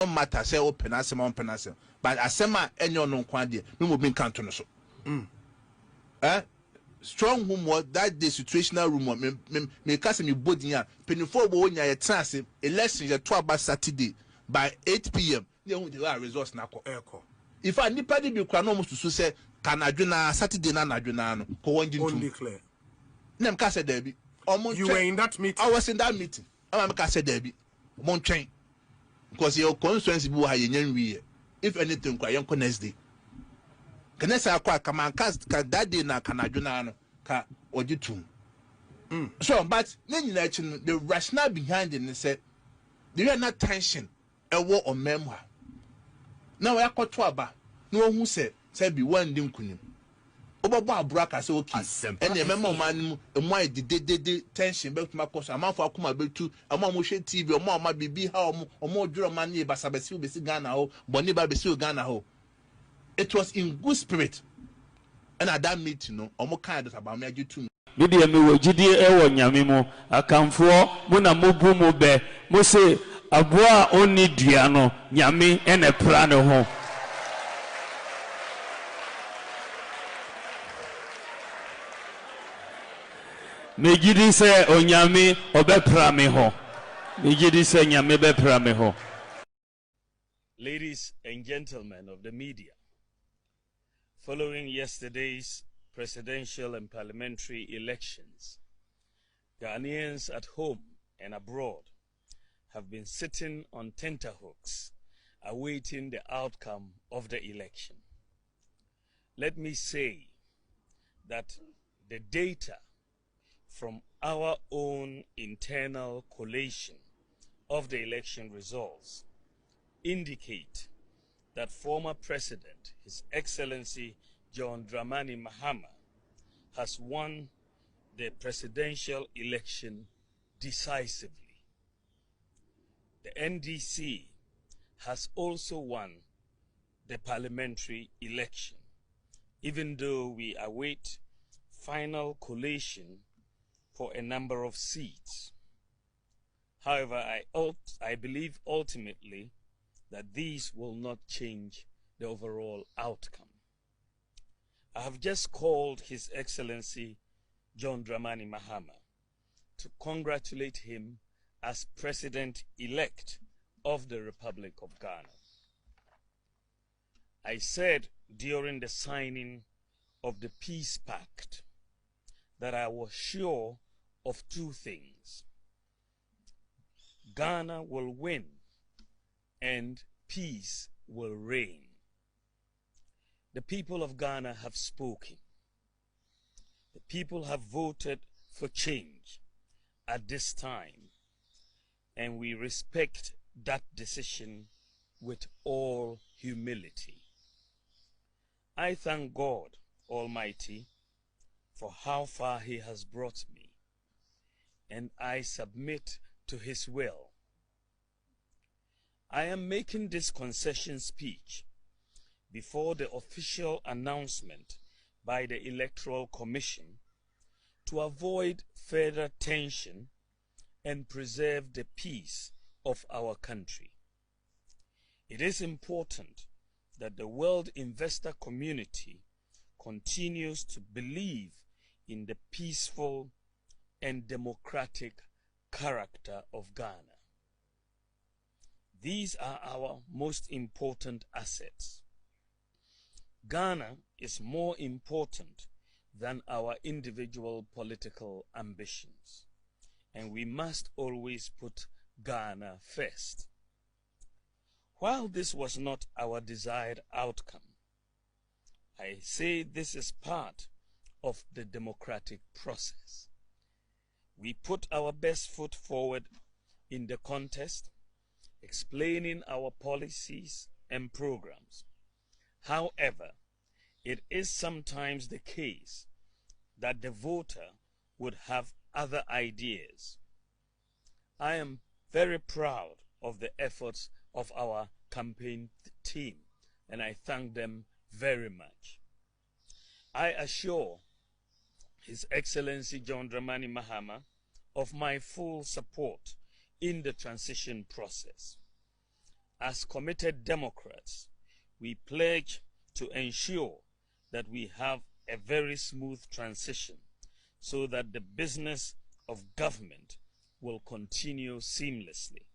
no matter say open asem on penasem, but asema enyo no kwade no mo bin kanto no so. Strong rumor that the situational rumor me cast me body ya penifo bo nya ye trance election ye to about Saturday by 8 p.m. they won the results na ko eko if I nipa di bi kwa no almost so say kanadwena Saturday na nadwena no ko wonjin only clear nem ka say there bi you were in that meeting. I was in that meeting am ka say there bi mon twen because your constituency bi ha ye nyanwi if anything kwa yen ko next day Kenesa kwa kama that day na kanadwena no ka ojitum. So but the rationale behind it is that there are not tension a war on memoir. Now I got to aba no who said be one dim kunim. Oba braka say okay. And the memo man why the tension back to my course amount for akuma betu amount mo share TV or more bibi how or more drum man ye basabesi be si Ghana ho boni ba be si Ghana ho. It was in good spirit. And at that meeting, no, omo kind of about me too. Media me wo gidie e wo nyame mo akamfo mo na mobu mo be mo se aboa oni dua no nyame e na pra ne ho. Me gidi se onyame obe pra me ho. Me gidi se nyame be pra me ho. Ladies and gentlemen of the media, following yesterday's presidential and parliamentary elections, Ghanaians at home and abroad have been sitting on tenterhooks awaiting the outcome of the election. Let me say that the data from our own internal collation of the election results indicate that former President, His Excellency John Dramani Mahama, has won the presidential election decisively. The NDC has also won the parliamentary election, even though we await final collation for a number of seats. However, I believe ultimately that these will not change the overall outcome. I have just called His Excellency John Dramani Mahama to congratulate him as President-elect of the Republic of Ghana. I said during the signing of the Peace Pact that I was sure of two things. Ghana will win and peace will reign. The people of Ghana have spoken. The people have voted for change at this time, and we respect that decision with all humility. I thank God Almighty for how far He has brought me, and I submit to His will. I am making this concession speech before the official announcement by the Electoral Commission to avoid further tension and preserve the peace of our country. It is important that the world investor community continues to believe in the peaceful and democratic character of Ghana. These are our most important assets. Ghana is more important than our individual political ambitions, and we must always put Ghana first. While this was not our desired outcome, I say this is part of the democratic process. We put our best foot forward in the contest, explaining our policies and programs. However, it is sometimes the case that the voter would have other ideas. I am very proud of the efforts of our campaign team, and I thank them very much. I assure His Excellency John Dramani Mahama of my full support in the transition process. As committed Democrats, we pledge to ensure that we have a very smooth transition so that the business of government will continue seamlessly.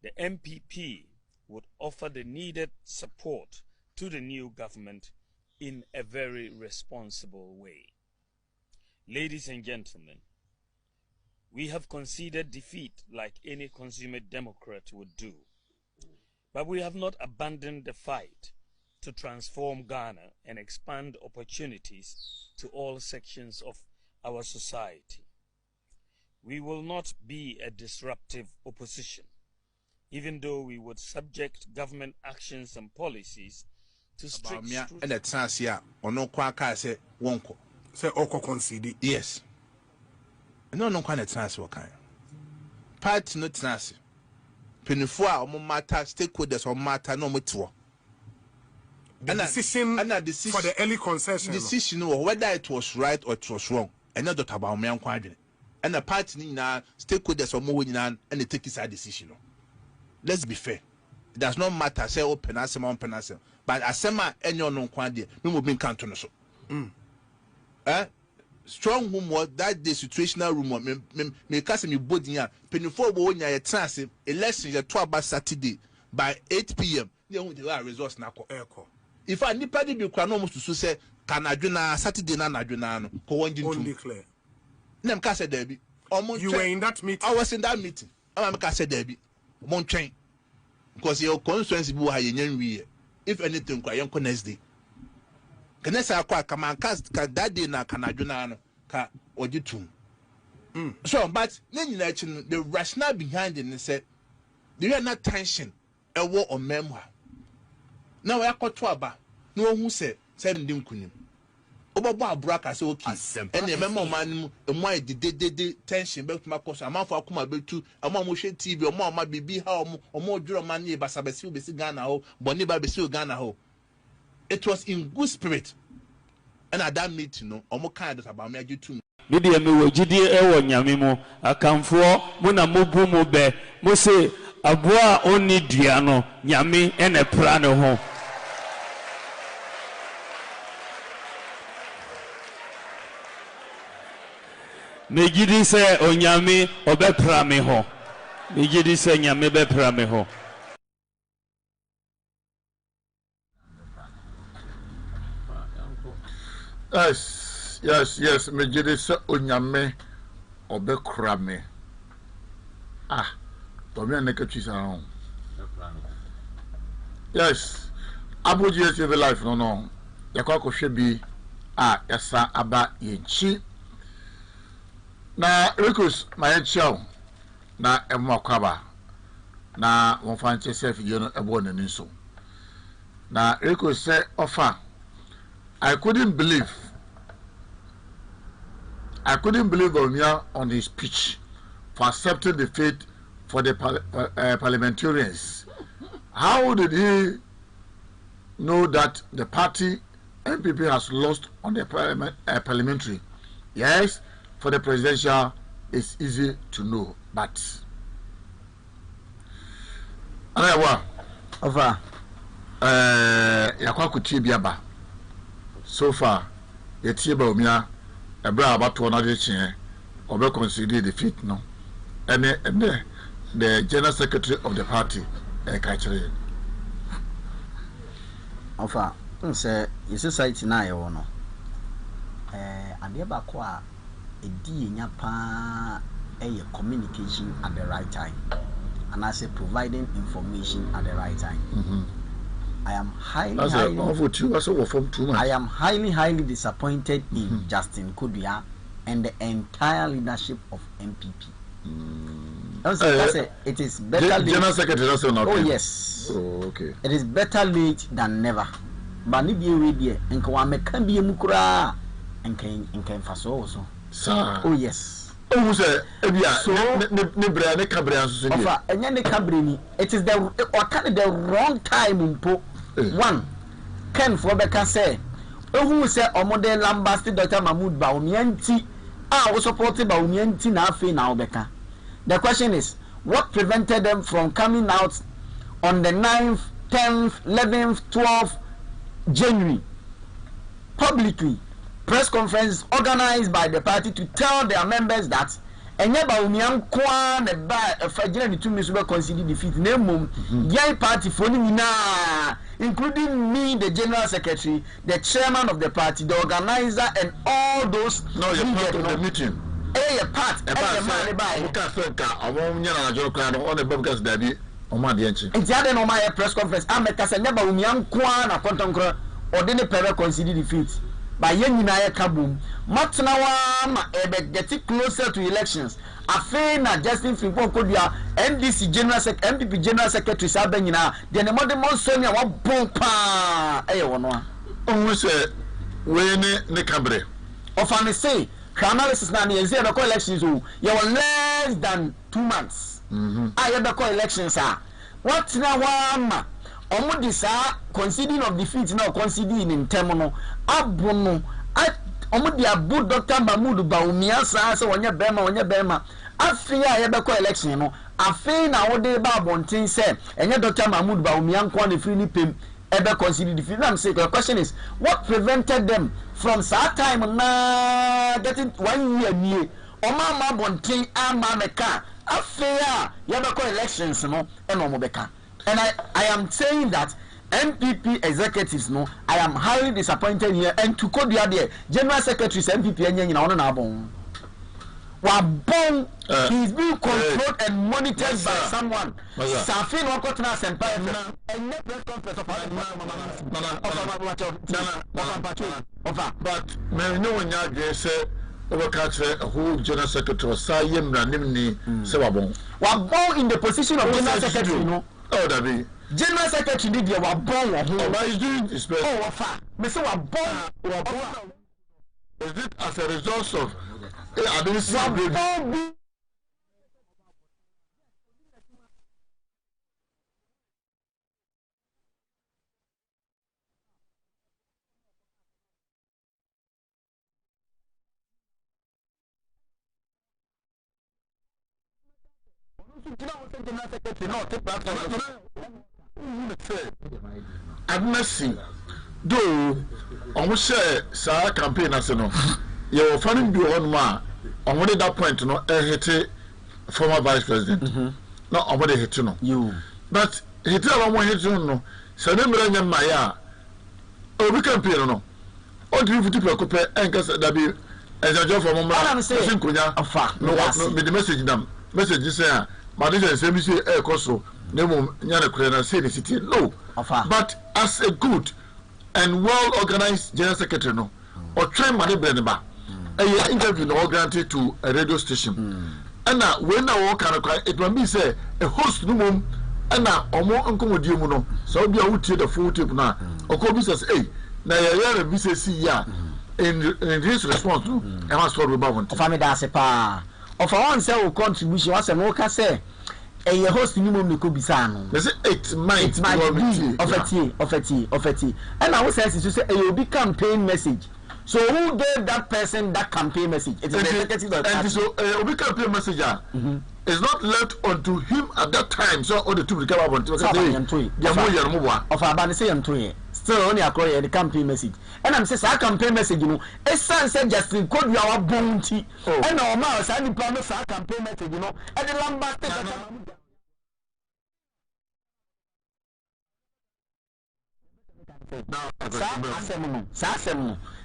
The MPP would offer the needed support to the new government in a very responsible way. Ladies and gentlemen, we have conceded defeat like any consummate Democrat would do. But we have not abandoned the fight to transform Ghana and expand opportunities to all sections of our society. We will not be a disruptive opposition, even though we would subject government actions and policies to strict scrutiny. And that's us here. Or no quaka say wonko. Say oko conceded. Yes. No quite a transfer kind. Part no transfer. Penifua or matter stakeholders or matter no mutual. The decision for the early concession. Decision or whether it was right or it was wrong. And not about Bawumia quadrant. And the party now stakeholders or more and they take his decision. Let's be fair. It does not matter say open asema on penasem. But asema enyo no kwade no mo bin kanto no so. Strong rumor that the situational rumor me kase me bodin a penifo bo nya ye trance election ye to about Saturday by 8 p.m. They won the results na ko. If I nipa dey be kwa no mo susu say kanadwena Saturday na nadwena no ko won jintu. Only clear. Nem kase there bi. You were in that meeting. I was in that meeting. I'm kase there bi. Mon train. Because your constituency will have a if anything, quite young next day. Can I say, come on, cast that day na Canaduna or you too. So, but then the rationale behind it said, there are not tension, a war or memoir. Now I got to about no one who said, sending kunim. Oba braka say okay. And the member man why the tension back to my course. I'm for kuma betu. I'm mo share TV. I'm ma bibi how or more dura man ye basabesi besi Ghana ho. Boni ba besi Ghana ho. It was in good spirit. And at that meeting, no, I'm kind of about me too. Media me wo gidi ewo nyame mu akamfo mo na mobu mo be mo se aboa oni dua no nyame ene pra ne ho. Megidi se onyame obepra me ho. Megidi se nyame bepra me ho. Yes. Megidi se onyame obekra me. To me na ketwisa ho. Yes. Abuji TV life no. Yakwa ko hwe bi yasa aba yechi. Na Rikus my child na emo kwaba na won fan chesef ye no ebo na niso na Rikus say offer I couldn't believe Bawumia on his speech for accepting the fate for the parliamentarians. How did he know that the party MPP has lost on the parliamentary? Yes, for the presidential, it's easy to know, but so far, the TE Bawumia, a bra about to another chair, or consider defeat no, and the general secretary of the party, Kachari. Ofa, say, is society now or no? And the Bakwa. A communication at the right time, and I say providing information at the right time. I am highly disappointed in Justin Kudia and the entire leadership of MPP. It is better late. General Secretary also not. Oh yes. Oh okay. It is better late than never. But ni be ready and Kwame can be mukura and can faso also. Sir. Oh yes. Oh say so ne kabra so ofa enya ne kabra ni it is the wrong time mpo. One Ken for beka say who say omode lambasti Dr. Mahmoud Bawumia nti we support Bawumia nti na afi na obeka. The question is what prevented them from coming out on the 9th, 10th, 11th, 12th January, publicly, press conference organized by the party to tell their members that enye Bawumia kwa ne ba fagina ni tumi so be concede defeat na mum yai party for ni na, including me, the general secretary, the chairman of the party, the organizer, and all those. No, you're part of the meeting. A part we can't think I won't na joke on the because Debbie on my dienchi. It's had no my press conference. I'm a Casanaba Bawumia kwa na kontonkro or didn't pere concede defeat. By Yenina Kabum, Matnawa get closer to elections. Afena Justin Frimpong Kodia, NDC General MPP General Secretary Sabenina, then the modern Monsonia wa bompa. One. Oh, say, when ne cabre. Of an say, analysis na the elections, you are less than 2 months. I had the elections are. What's now? Omudisa conceding of defeat now conceding in terminal abono omudi abu Dr. Mahmoud Bawumia sa wanya bema afia ye be ko election no afei na wode ba bonten say enye Dr. Mahmoud Bawumia nko na free ni pem e be concede defeat. Now say the question is what prevented them from that time na getting 1 year nie oma bonten ama meka afia ye be ko elections no e no mo beka. And I am saying that MPP executives, no, I am highly disappointed here. And to code the idea, General Secretary MPP and he's being controlled and monitored by someone. Safin Wakotna Senpai and not press conference but no one yard say who General Secretary Sayem Ranimni Sewabon. Wabon in the position of General Secretary, no. Oh, that be General Secretary did you were born. But he's doing his best. Oh, far. Mr. Is it as a result of I didn't see Admessing though almost share sa campaign as no you funny do on ma on that point no hit former vice president no on what hit no you but hit one hit no so dem ranya maya obi campaign no o di futi preocupe enka da bi ejajo for mama say kunya afa no me the message them message say Madison say koso nemo nyane kure na say the city no but as a good and well organized general secretary no or train money brand ba a interview no granted to a radio station and when na work it will be say a host no mum and omo nkomodie mu no so bia wutie the full tape na okobi says na ya be say see ya in his response no e must for about family da se pa of one say contribution was no ka say a host minimum ne ko bisa no they say it might be of a T and I was saying to say a be campaign message. So who gave that person that campaign message? It's the executive of and so a campaign message is not left onto him at that time. So all the two recover on to of Abani say and still only acquire the campaign message. And I'm saying campaign message, you know, a son said Justin could you our bounty and no mouse and promise our campaign message, you know, and the Lambert. Now,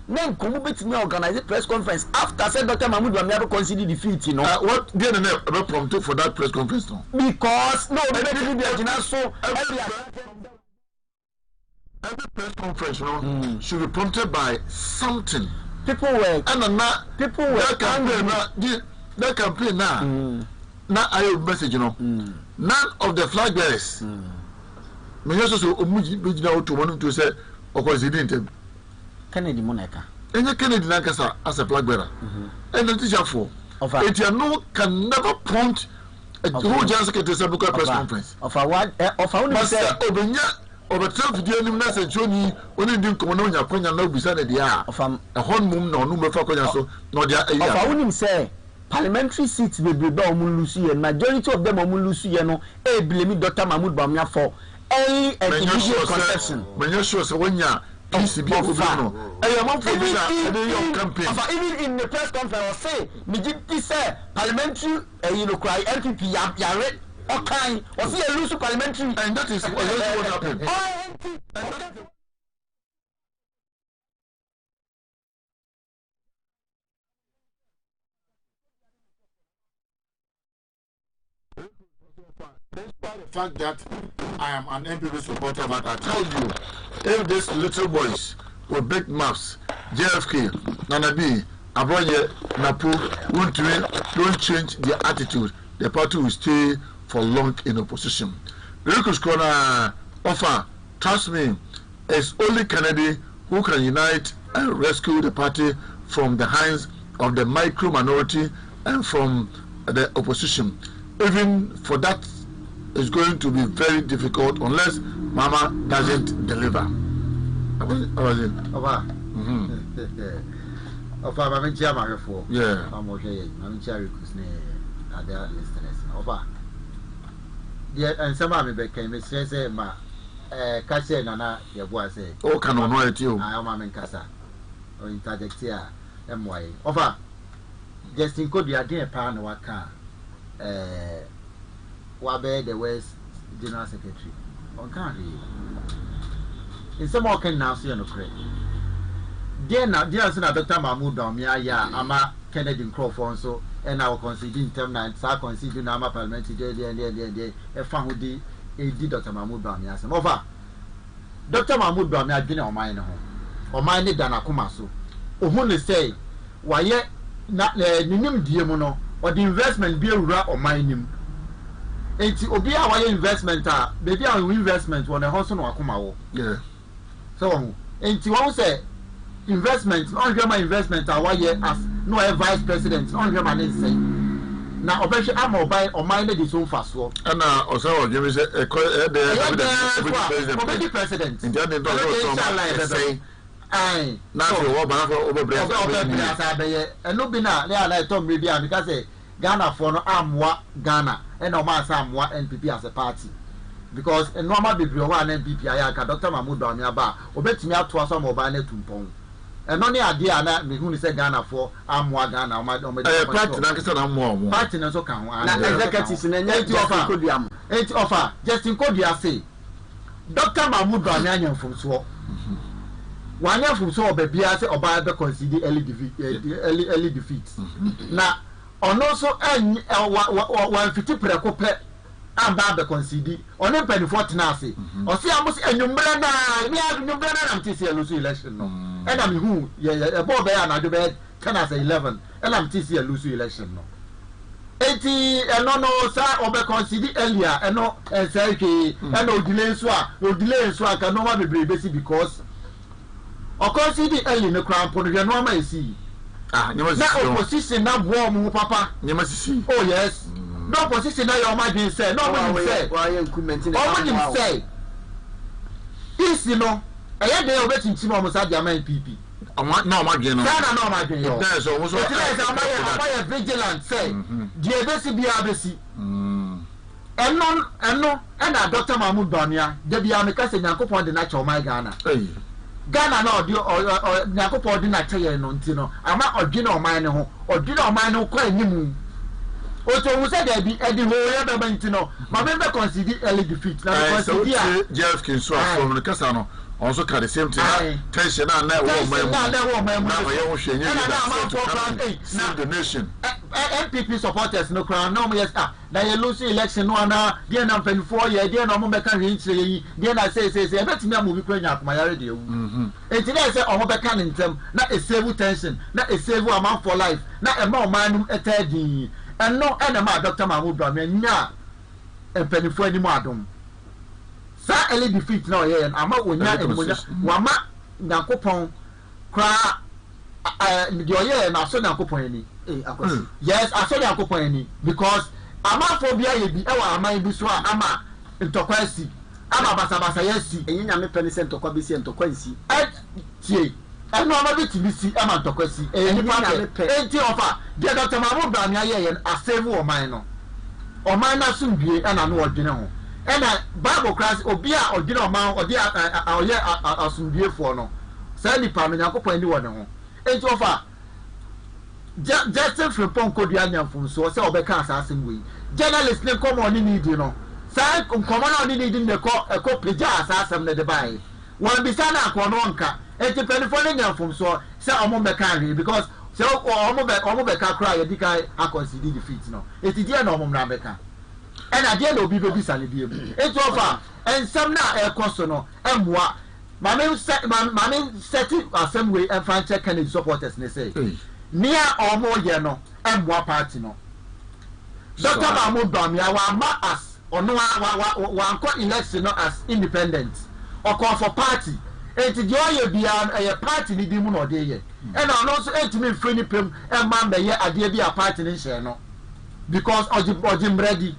then come with me organize a press conference after said Dr. Mahmoud Bawumia conceded defeat, you know. What did the prompt for that press conference no? Because no, so every press conference should be prompted by something. People were that campaign now I have message, you know. None of the flag bearers. Me also so omuji bejina to one to say conceded Kennedy Moneka. And Kennedy Nankasa as a flag bearer. And the teacher for it can never prompt a whole general secretary press conference. Of a what of only Obenya over 12 years message Johnny only didn't come on your point and no beside the air of a horn moon no number for so no dia of a say parliamentary seats be be lose and majority of them lose no blame Dr. Mahmoud Bawumia for early and immediate conception. When you show so when ya PCB even in the press conference say me say parliamentary cry NPP ya read okay or see a lose parliamentary and that is what happened. Despite the fact that I am an MPP supporter, but I tell you, if these little boys with big mouths, JFK, Nanabi, Aboye, Napu, don't change their attitude, the party will stay for long in opposition. Rikus Kona offer, trust me, it's only Kennedy who can unite and rescue the party from the hands of the micro minority and from the opposition. Even for that, it's going to be very difficult unless Mama doesn't deliver. Yeah. And some became say ma Cassia Nana, your boy say, oh, can I know it you? I am in Casa or interject here. MY. Over just in code the idea pan what can Wabe the West General Secretary. On can't in some more can now see on the credit. Dear now, dear son of Dr. Mahmoud Bawumia, ya, ama Kennedy Crawford so, and our conceding term 9, so conceding Nama parliamentary day, a fan who did Dr. Mahmoud Bawumia. Some over Dr. Mahmoud Bawumia dinner on mine home, or mine than a kumaso. Only say, why yet not the name Diamono, or the investment be a rat or mine him. It's Obia why investment baby our investment when a house on Akumawo. Yeah. So, and you say investment, on my investment why as no vice president, on my name say. Now, operation I'm mobile or minded his own fast work. And now, also, give me a president. In the end, don't say. Aye. Now, and no bina, they are like Tom Ribia because Ghana for no Amwa Ghana and no mass Amwa NPP as a party. Because a normal be one NPP, I can Dr. Mahmoud Bawumia ba, obet me out to us some mobile net to pong. And only idea that me who say Ghana for Amwa Ghana, or my party, party and so can executives in eight offer, just in Kodia say Dr. Mahmoud Bawumia from Swap. 1 year from so baby I say or by the conceded early defeat. Now on also 150 precope and by the conceded on a penny 40 now say or see almost a numbrana we have numbrana and TC election no and I'm who yeah Bob and I do bed 10 as 11 and I'm TC election no 80 and no sir or be conceded earlier and no and say and no delay so can no one be basic because of course, the early in the crown put your normal see. That opposition now warm, papa. You must see. Oh, yes. No position now, your mind say. No one say. Why you commenting? All say. This, you know, I had the waiting to almost at the main PP. I want no margin. No, margin. There's almost a vigilant say. Dear Bessie BRBC. And no, and Dr. Mahmoud Bawumia, the Biamika and Yanko the natural my Ghana. Ghana no or Nyakopo di na teye no ntino ama odwene o man ne ho odwene o man no kwa animu o to wu say there be edi ho ya be ntino ma be consider early defeat na consider Jeff Kinso from the Kasano also can the same thing tension na wo man na ye wo hwenye na the nation MPP supporters no crown no yes na ye lose election no na dey na 24 year dey na mo be kan hwe nchire yi dey na say betimi amu bi kwanya akoma yare dey wu enti na say o mo be kan ntem na a save tension na a save amount for life na e ma o manum etadi and no enema Dr. Mahmoud Bawumia nya empanifo ani mu adom sa early defeat na o ye ama onya enimonya wama Nyankopon kra the oye na so Nyankopon ani yes I saw Nyankopon ani because amaphobia ye bi e wa aman bi so ama ntokwasi ama basabasa yesi enyinya me peni se ntokwa bi se ntokwa nsi tie and no maybe to see a man to see any part of the Dr. Mahmoud Bawumia and a save or minor or minor soon be and I know general and a Bible class or beer or dinner mount or dear or soon be for no. Sandy Pamina go anyone. Ain't offer Justin from Ponco Diana from so Beca assassin way. Journalists name come on need you know. Say come on needing the copy jar assassin the buy. One beside a quanonka. And the Penfolinian from so say Omon because so Omobeca cry a decay I consider defeat no. It is dear no Mumrabeca. And I dare no be baby Sally. It's offer and some now air consono and what. My name set it a same way and find check Kennedy supporters they say. Near or more no and what party no. Dr. Mahmoud Bawumia wa as or no one election as independent or call for party. And to join beyond a party need him or day. And I also to me free him and man the year idea be a party in share no. Because or Jim ready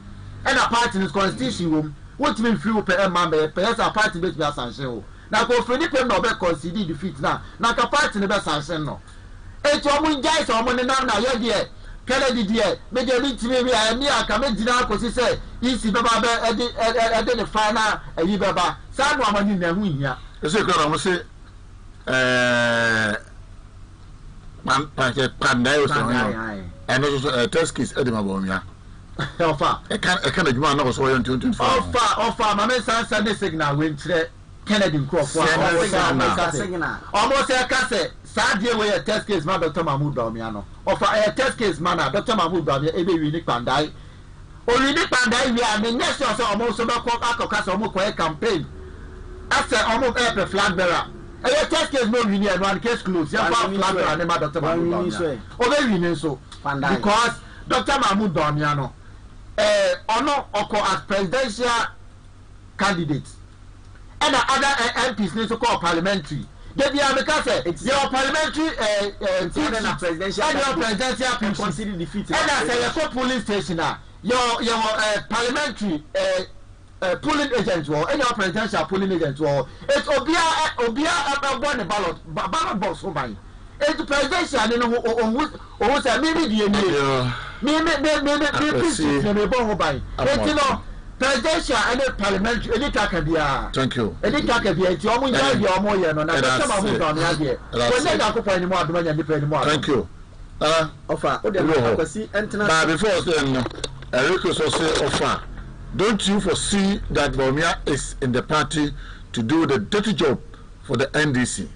and a party in his constitution room, which mean free per man be a party based be a sanction. Now go free him no be conceded defeat now. Now the party in the best sanction no. It's your guys or money now yeah. Kennedy dear, make a bit to me and me I come in dinner because say easy baba the final a baba. San woman in the win ya. It's a good almost say Pandai and also test case Edema Bawumia. How far? I can't agree no so on 24. Offer my man Sunday signal when Kennedy Crawford almost a cassette. Sadie way a test case man Dr. Mahmoud Bawumia offer a test case man Dr. Mahmoud Bawumia ebe unique Pandai only unique Pandai we are the next year almost about Akokasa almost campaign after almost a flag bearer a test case no union one case close ya flag bearer name Dr. Mahmoud Bawumia over union so because Dr. Mahmoud Bawumia no ono oko as presidential candidate and other MPs need to call parliamentary. They be your parliamentary presidential and your presidential consider defeat. And I say your police station your parliamentary polling agents or any presidential polling agents or it's Obia won the ballot box for mine. It's presidential and who say maybe the presidential and parliamentary any can be thank you any can be it's almost your more no na thank you offer but before then Eric also say offer don't you foresee that Bawumia is in the party to do the dirty job for the NDC?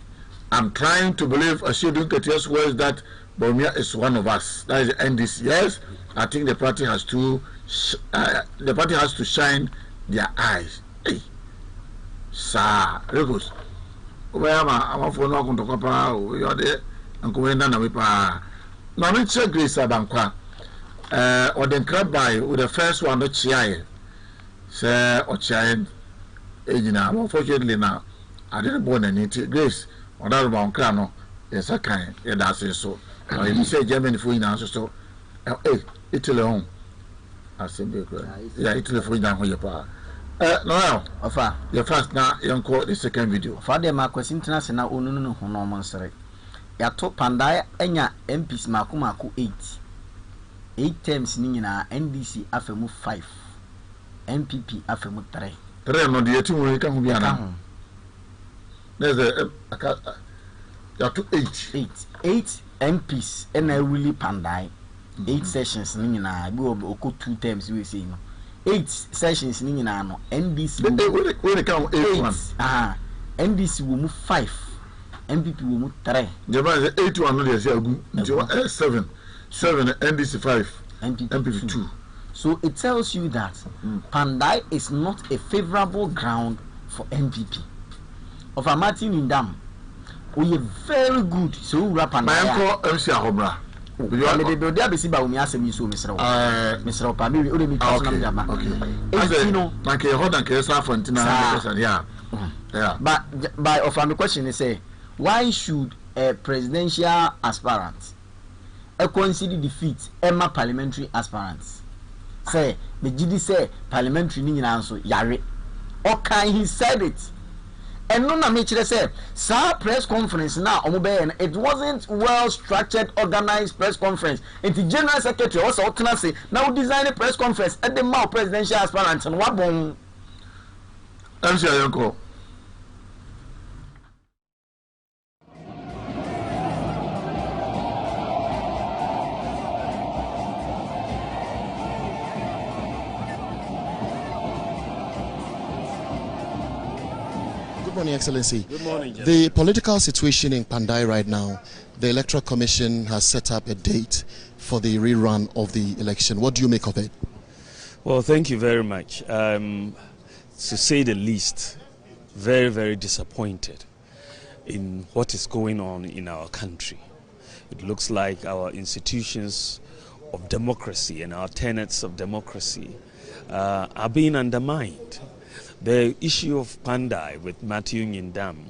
I'm trying to believe assuming Ketia's words that Bawumia is one of us, that is the NDC. Yes, I think the party has to shine their eyes. Hey, sir, Regos. Where am I? I'm for no going to papa. You're there. I'm going down with pa. Now, let's check Grace Abankwa. Or then crab by with the first one, not Chiaye. Sir, or Chiaye. Unfortunately, now I didn't born any Grace. Or that about Crano. Yes, I can. Yeah, that's it. So, you say Germany for you now, so, hey, Italy home. Yeah, Italy for you down here, pa. No, offer your first now, young call the second video. Father Marcos International, no, no, sorry. Ya to Pandai, enya MPs Makumaku 8 terms nina NDC afemu 5, MPP afemu 3. 3 no the team we can be ana. There's a ya to 8 MPs and I really Pandai 8 sessions nina bi oko 2 terms we say no 8 sessions nina no NDC we count 8 NDC will move 5 MPP will move 3 Jaba 8 one no dey say agu 7 NDC 5 MPP 2. So it tells you that Pandai is not a favorable ground for MPP. Of a Martin in Dam, we are very good. So we are Pandai. My uncle MC Ahobra. You are maybe there be see Bawumia say me so Mr. Mr. Opami we only me personal jama. Okay. You know, like a hot and Kesa Fontina. Yeah. But by of my question is say why should a presidential aspirant consider defeat Emma parliamentary aspirants? Say the GD say parliamentary ni nyina so yare. Okay, he said it. And no na me chire say sa press conference now it wasn't well structured organized press conference. And the general secretary also can say now design a press conference at the Mao presidential aspirant and what bon MC Ayonko. Good morning, Excellency. Good morning, The political situation in Pandai right now, the Electoral Commission has set up a date for the rerun of the election. What do you make of it? Well, thank you very much. To say the least, very, very disappointed in what is going on in our country. It looks like our institutions of democracy and our tenets of democracy are being undermined. The issue of Pandai with Matthew Nyindam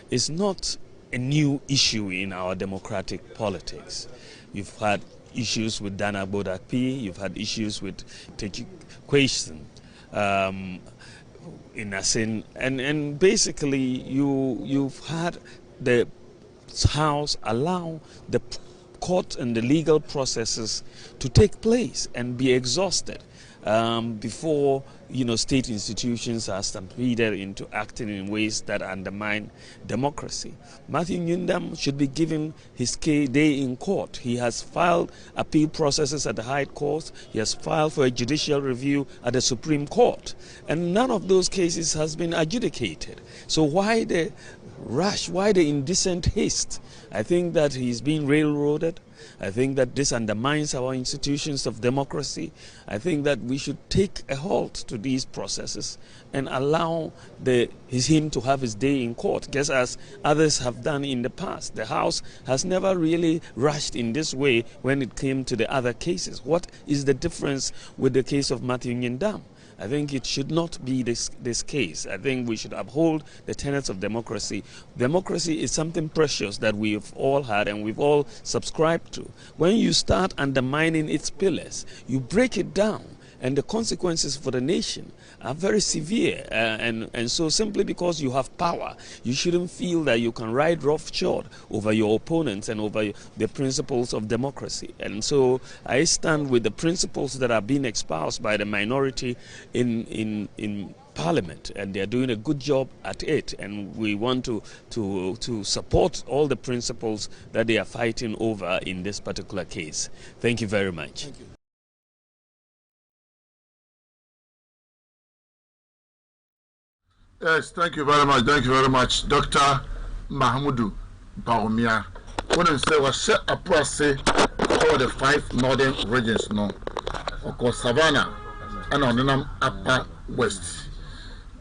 is not a new issue in our democratic politics. You've had issues with Dana Bodakpi, you've had issues with Techikwesen, in Asin, and basically you've had the House allow the court and the legal processes to take place and be exhausted before state institutions are stampeded into acting in ways that undermine democracy. Matthew Nyindam should be given his day in court. He has filed appeal processes at the High Court. He has filed for a judicial review at the Supreme Court. And none of those cases has been adjudicated. So why the rush? Why the indecent haste? I think that he's being railroaded. I think that this undermines our institutions of democracy. I think that we should take a halt to these processes and allow him to have his day in court, just as others have done in the past. The House has never really rushed in this way when it came to the other cases. What is the difference with the case of Matthew Nyindam? I think it should not be this case. I think we should uphold the tenets of democracy. Democracy is something precious that we've all had and we've all subscribed to. When you start undermining its pillars, you break it down, and the consequences for the nation are very severe. And so simply because you have power, you shouldn't feel that you can ride roughshod over your opponents and over the principles of democracy. And so I stand with the principles that are being espoused by the minority in Parliament, and they are doing a good job at it. And we want to support all the principles that they are fighting over in this particular case. Thank you very much. Thank you. Yes, thank you very much. Thank you very much, Dr. Mahmoud Bawumia. When I say was set a process for the 5 northern regions, no, of course, Savannah and on the Upper West.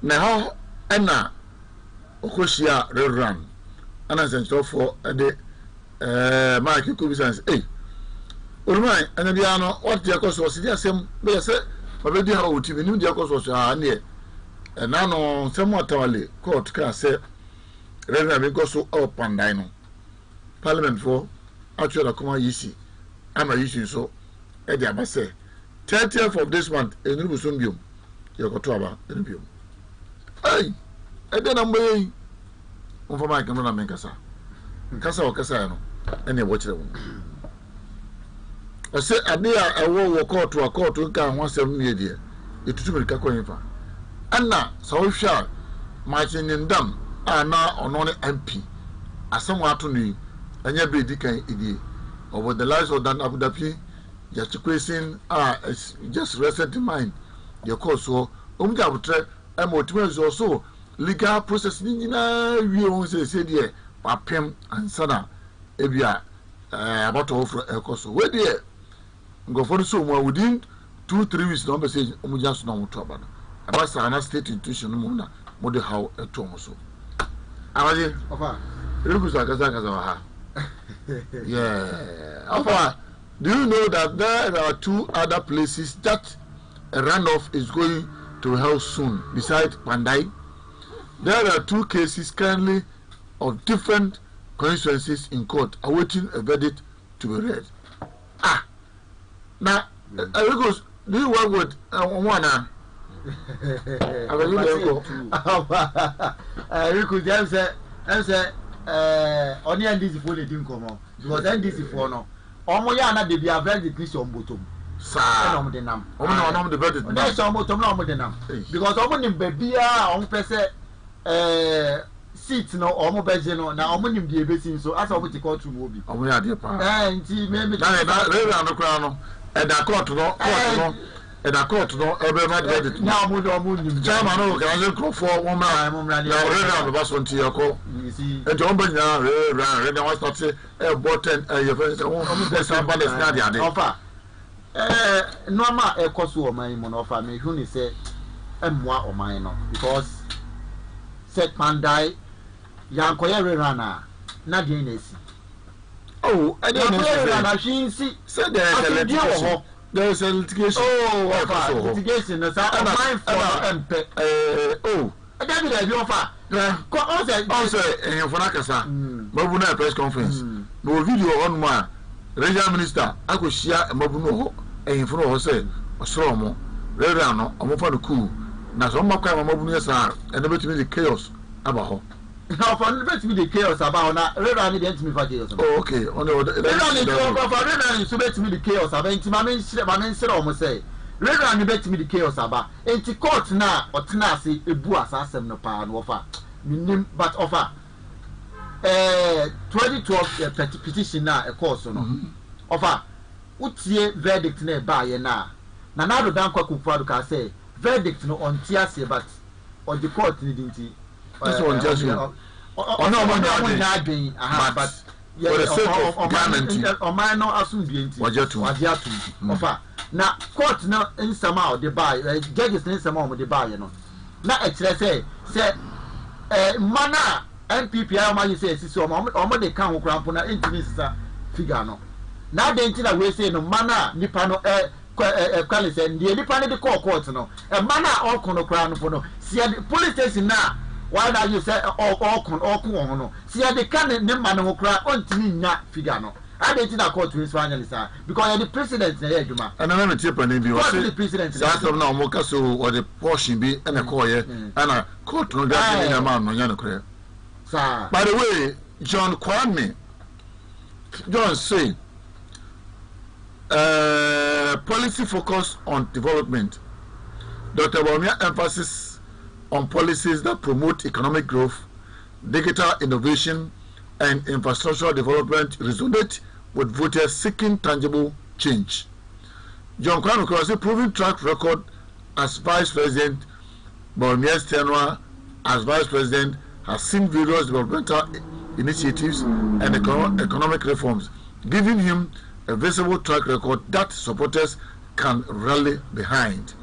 Now, Anna Okoshia rerun, and as I said for the Mike Kubisans, Urmai, and the piano, what the cost was the same, they said, but they have to be new, the cost was near. And now, no, somewhat tally, court can say, Reverend go so up Pandai no. Parliament for actually come easy. I'm a issue so. Eddie Abase, 30th of this month, a new Sumbium. You got to about Rubium. Hey, and then I'm way. For my camera, Mancasa. Casa or Casano, and you watch them. I said, I near a war court to a court to come 17 years. It took me a coin. Anna, so sure, Martin and Dam are now on MP. As someone to me, and your baby can idea. Over the lives of Dan Abu Dhabi, just question just recent in mind. Your course so, would try a motivation also legal processing in we won't say, dear, Papem and Sana, Ebia, about to offer a course. Where dear, go for the someone within 2-3 weeks, number says, just no trouble. About an state institution, Mona, Mode how a Tomoso. Amazi, yeah. Do you know that there are 2 other places that a runoff is going to held soon, besides Pandai? There are 2 cases currently of different constituencies in court awaiting a verdict to be read. Now, do you work with one? Riku dem say oni NDC for the din komo because NDC for no omo ya na de bia very Christian botom sa omo de nam omo de very na so omo tom na omo de nam because omo nim bia omo pese seat no omo beje no na omo nim de ebesi so asa omo ti court room obi omo ya de pa nti me na no kra no e da court no and I caught no every night ready now nim jama no can I go for one man na already the bus on to your call you see and to open now ready I start say button your friends somebody na dey offer normal e cost o man mo no offer me who ni say emwa o man no because set Pandai yankoye rerana na dey na si oh I dey na see say there is a litigation. Oh, litigation. That's how mine for MP. Oh, I don't know if you offer. Also, for Nakasa, Mabuna press conference. No video on my regional minister. I could share a Mabuno and for all say, a Sromo, Redano, a Mofano coup. Now, some Maka Mabunia and never to me the chaos about. Now, for the me the chaos about now, Redani didn't me for chaos. Oh, okay. On the Redani to bet me the chaos about my men said almost say, Redani bet me the chaos about. And to court now, or Tenasi, a boas assem no power and offer. But offer 2012 petition now, a course no. Offer, what's ye verdict ne by ye now? Nanado Danko Kupaduka say, verdict no on Tiasi, but on the court didn't he? This one just you. Oh no, but for the sake of government, or my no assume being Wajatu. Offer. Now, court no in somehow they buy, judges in some of the buy, you know. Now, actually say, mana NPP, I say, so almost they can't cramp on an intimate figure. No. Now, they think that we say no mana, Nipano, Qualis, and the Nipano the court, no, a mana all crown for no. See, the police station now. Why now you say all no? See, they can't name man who cry until me not figure no. I didn't think court to finally sir because the president there, Juma. And I'm not tip on the president. That's now Mokaso or the portion be and a call and a court no that in a man on Yanokre. Sir. By the way, John Kwame, John say policy focus on development. Dr. Bawumia emphasis on policies that promote economic growth, digital innovation, and infrastructural development resonate with voters seeking tangible change. John Kwame Nkrumah's proven track record as Vice President, Bawumia's tenure as Vice President has seen various developmental initiatives and economic reforms, giving him a visible track record that supporters can rally behind.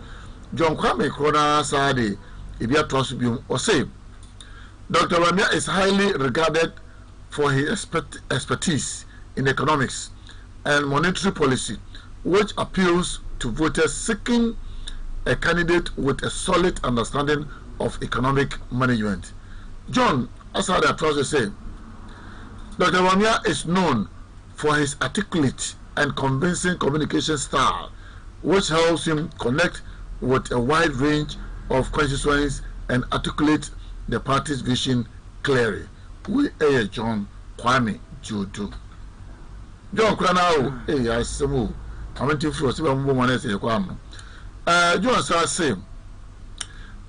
John Kwame Nkrumah said, or say, Dr. Bawumia is highly regarded for his expertise in economics and monetary policy, which appeals to voters seeking a candidate with a solid understanding of economic management. John, as I try to say, Dr. Bawumia is known for his articulate and convincing communication style, which helps him connect with a wide range of constituents and articulate the party's vision clearly. We are John Kwame Judu. John Kranao, I samu. I went to first one woman say Kwame. John says,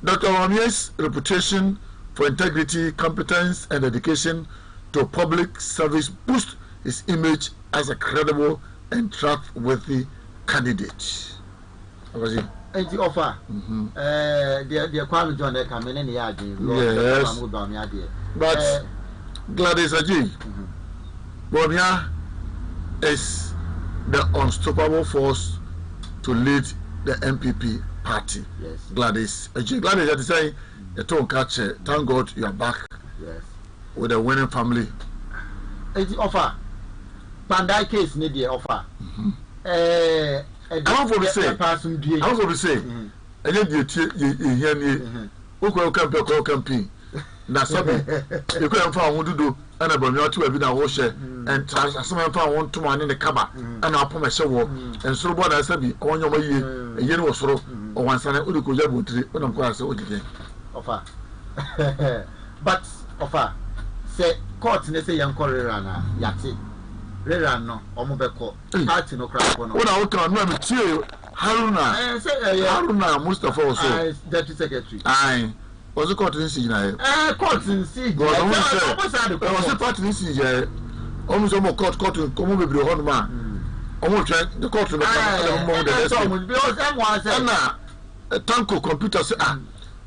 Dr. Bawumia's reputation for integrity, competence, and dedication to public service boost his image as a credible and trustworthy candidate. And the offer, the Kwame John come in any yard. Yes, but Gladys Aji, Bawumia is the unstoppable force to lead the MPP party. Yes, Gladys Aji. Gladys Aji say, the tone catcher. Thank God you are back. Yes, with a winning family. And the offer, Pandai case need the offer. I want to say, and then you hear me, who can campaign. Now, something you couldn't find one to do, and about me to have been a washer, and some found one in the cabin, and I'll put my show, and so what I said, on your way, a year or so, or one son who could have when I'm quite so again. Offer. But offer. Say court ne say young Correrana, Yati. Rerano, Omobeko, Hatino Crapono. What I can remember to Haruna, Haruna, Mustafa also, Deputy Secretary. Aye, was a court in Sydney. Court in Sydney. Was a part in Sydney. Almost almost court to come over the hot man. Almost the court to the Tanko computer say,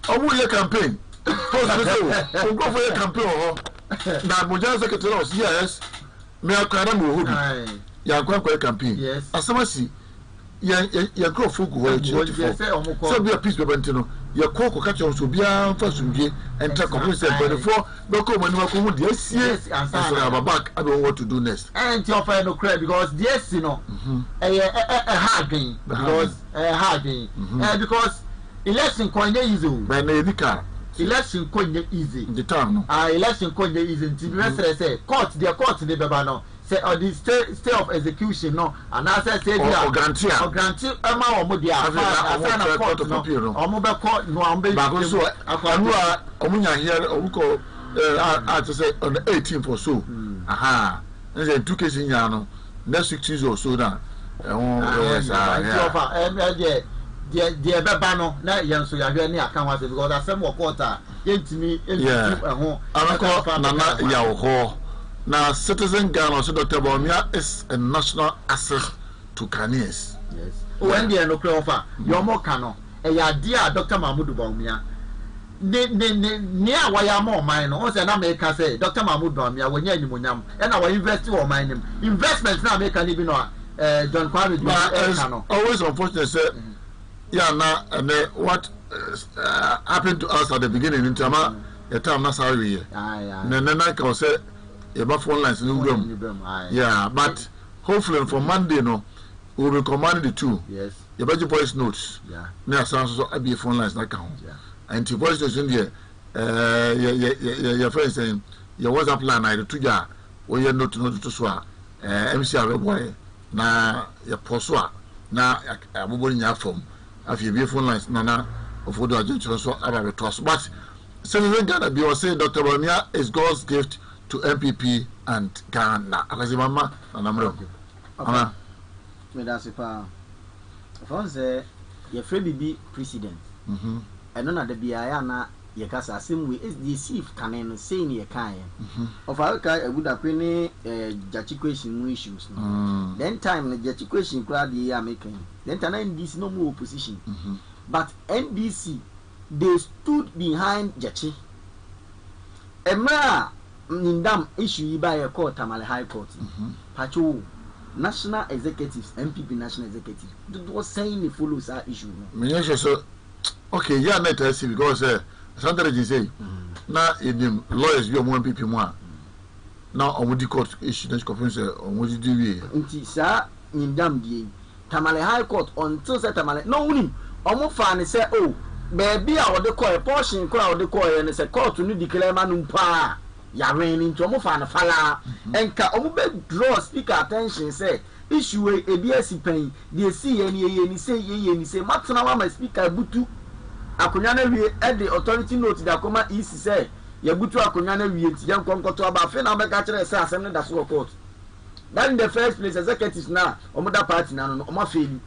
almost your campaign. Go for your campaign. Now, Mujan Secretary, yes. Me akwara mo hobi ya kwa campaign asamasi ya grow fogu ho echi so be a peace be bantino ya koko ka che so bia fa sumdie enter community before be ko mani ma ko mu de asie so aba back I don't what to do next and your friend no credit because yes you know hard thing because hard thing because election coin easy by na edika election coin easy the time no election coin easy until say court the beba no say or the stay of execution no and I say or grantee ama omo dia afa court no omo be court no am be so anua omo nya here omo ko to say on the 18th or so aha and then two cases nya no next 6 years or so na the beba no na yen so ya hwe ne aka wa say because asem wo court a yentimi ho anako nana ya ho now citizen Ghana so Dr. Bawumia is a national asset to Ghanaians. Yes. When they no offer your more cano ya dear Dr. Mahmoud Bawumia ne waya more mine no say na make say Dr. Mahmoud Bawumia when you munyam and our invest or mine investment na make can even John Kwame always unfortunate say yeah na and what happened to us at the beginning in Tama the time na sorry na can say about phone lines in the room. Yeah, but hopefully for Monday no we will command the two. Yes. Your budget voice notes. Yeah. Near sounds so I be phone lines not count. Yeah. And your voice notes in there. Your friend saying your WhatsApp line I the two ya where you not to swear. MC boy na your poswa na abuboni ya form. If you be phone lines nana of what do I just so about trust. But Senator Ghana be was saying Dr. Bawumia is God's gift to MPP and Ghana. Akazi mama na namro. Ana. Me da sepa. Fonse ye free bibi president. Eno na de biaya na ye kasa asem we SDC kanen no say ni ye kan. Of Africa aguda kwe ni jachi question issues. Then time na jachi question kra de ya making. Then time NDC no more opposition. But NDC they stood behind jachi. Emra Nindam issue by a court, Tamale High Court. Pacho, national executives, MPP national executive, was saying it follows our issue. So, okay, yeah, let us see because sometimes you say, now in the lawyers, you are more MPP more. Now, on what the court issue, that's conference on what you do. Until sir, Nindam di Tamale High Court until Tamale. No, almost funny say, oh, baby, I would call a portion, crowd the court, and it's a court to need declare manumpa. Ya rain into omo fa na fala enka omo be draw speaker attention say issue e biasi pen dey see ye ni say matena wa ma speaker butu akonya na wie e the authority note da koma isi say ya butu akonya na wie ti yan konkoto aba fe na be ka kire say asem ne da so court that in the first place executives na omo da party na no omo fail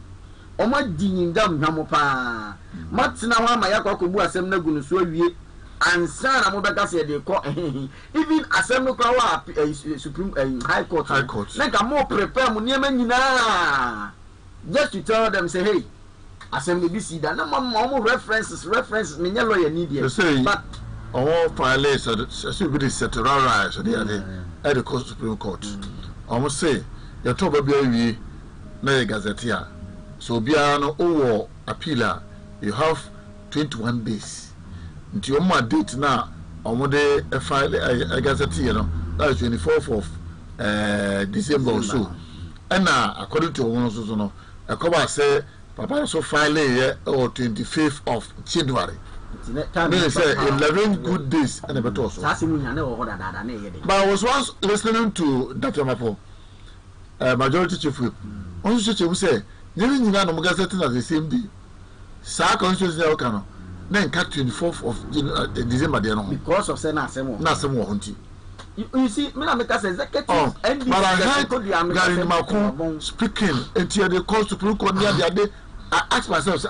omo dinindam hwamo pa matena wa ma yakwa kobu asem na gunu so wie ansa na mo beka say dey call even assembly power supreme high court like am more prepare mo niam nyina just to tell them say hey assembly be see that na mo references me nyalo ya need here but all filers so be settled so they are at the supreme court almost say your top be wi na gazetteer so bia no owo appeal you have 21 days until your my date now on the file I gazette you know that is 24th of December or so and now according to one so no a cover say papa so file here or 25th of January they say 11 good days and a better also but I was once listening to Dr. Mapo majority chief whip on say you say you no gazette at the same day Sa constituency o kan no. Then cut 24th of December there no. Because of say na asemo. Na asemo hunti. You see, me na make us executive and but I heard Gary Macron speaking until the court Supreme Court near the day. I asked myself,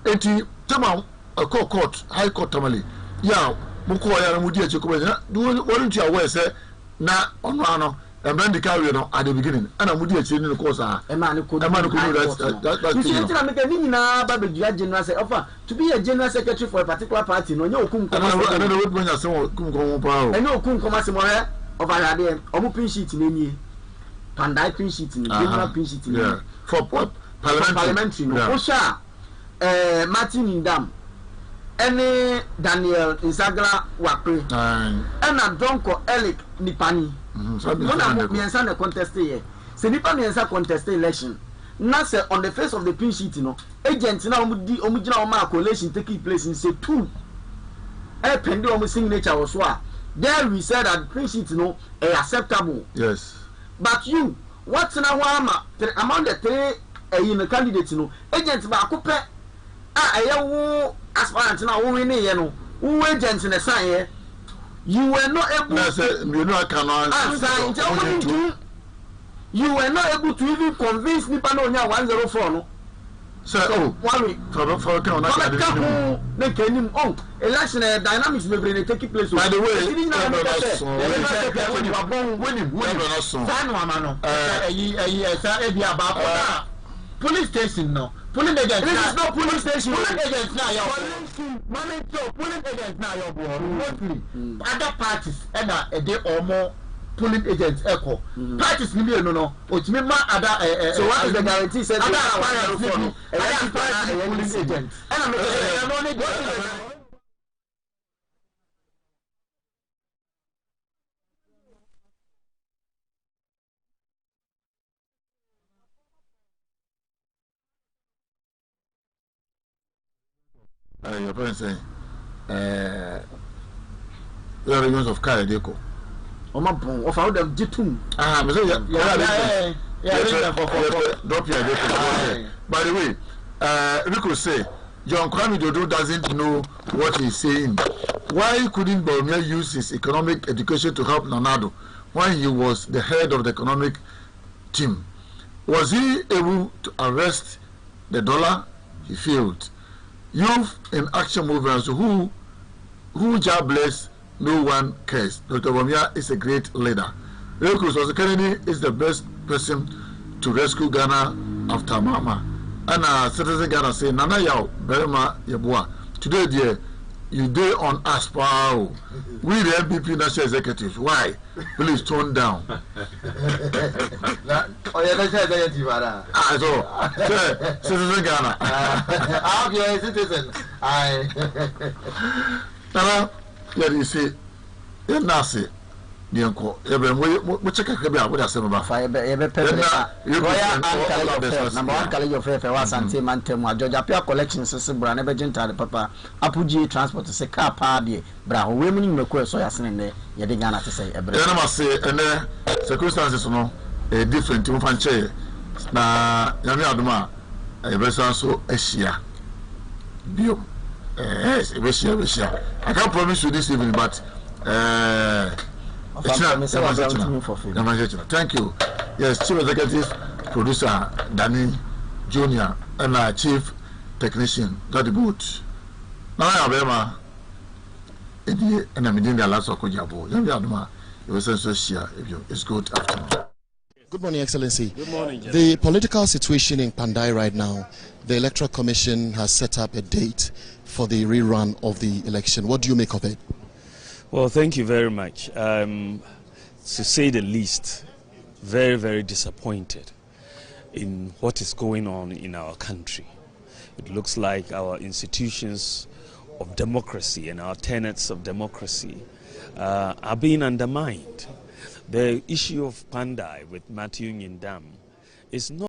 until Tama a court, High Court Tamale. Yeah, Mukoya and Mudia Chukuma. Weren't you aware, sir? Na on and vindicated at the beginning. And I would in the course. A man who could do that. You see, I make a Nina Baby General say, offer to be a general secretary for a particular party. No, you couldn't come. Another would bring us some power. I know couldn't come as more of a day, open sheet in any Pandai pin sheet in general pin sheet in for parliamentary. No, Osha, Martin in Dam. Any Daniel Insagra Wakre, and a Donko Elik Nipani. When me and son contest here, say Nipa me and son contest election. Now say on the face of the pin sheet, you know, agents now omujina oma collation taking place in say 2. Pende omu signature was what. There we said that pin sheet, you know, acceptable. Yes. But you, what's now among the 3 in the candidates, you know, agents ba coupe. Aspirant now who in here, no, who agents in the sign here. You were not able you were not able to even convince Nipanonia 104. No? So, election dynamics may be taking place. By the way, police station now. Police agents. This is not police station. Police agents now. Police agents now. Mostly other parties and they or more police agents echo. Parties no. Otimi other. So what is the guarantee? Said other police agents. Your parents say, the regions of Kaladeko. Of how them jitum. Drop your By the way, Rico say, John Kwame Dodo doesn't know what he's saying. Why couldn't Bawumia use his economic education to help Nanado when he was the head of the economic team? Was he able to arrest the dollar? He failed. Youth in action movements who job bless, no one cares. Dr. Bawumia is a great leader. Rekus Kennedy is the best person to rescue Ghana after Mama. And citizen Ghana say, Nana Yao, Berema Yabua. Today, dear, you day on us, pow. We the MPP National Executive. Why? Please tone down. Citizen Ghana. I'm your citizen. Nana, let you see, you're nasty. Nianko, we check a cabin with us about fire. Number 1 college of fair was Sante Mantemo, Georgia Pia collection, Sister Brana Gentile Papa, Apuji transport to say car party, Brown, women in the course, so you're saying there, you're going to say, and I must say, and circumstances, no, a different to Fanche. Na Yami Aduma, a vessel so Asia. Bio, yes, Asia. I can't promise you this evening, but thank you. Yes, Chief Executive Producer Danny Jr. and Chief Technician got the boot. Now I have Emma. And I'm in the last of Kojabo. Yami Aduma, it was so share. It's good afternoon. Good morning, Excellency. Good morning, The political situation in Pandai right now, the Electoral Commission has set up a date for the rerun of the election. What do you make of it? Well, thank you very much. To say the least, very, very disappointed in what is going on in our country. It looks like our institutions of democracy and our tenets of democracy are being undermined. The issue of Pandai with Matthew Nyindam is not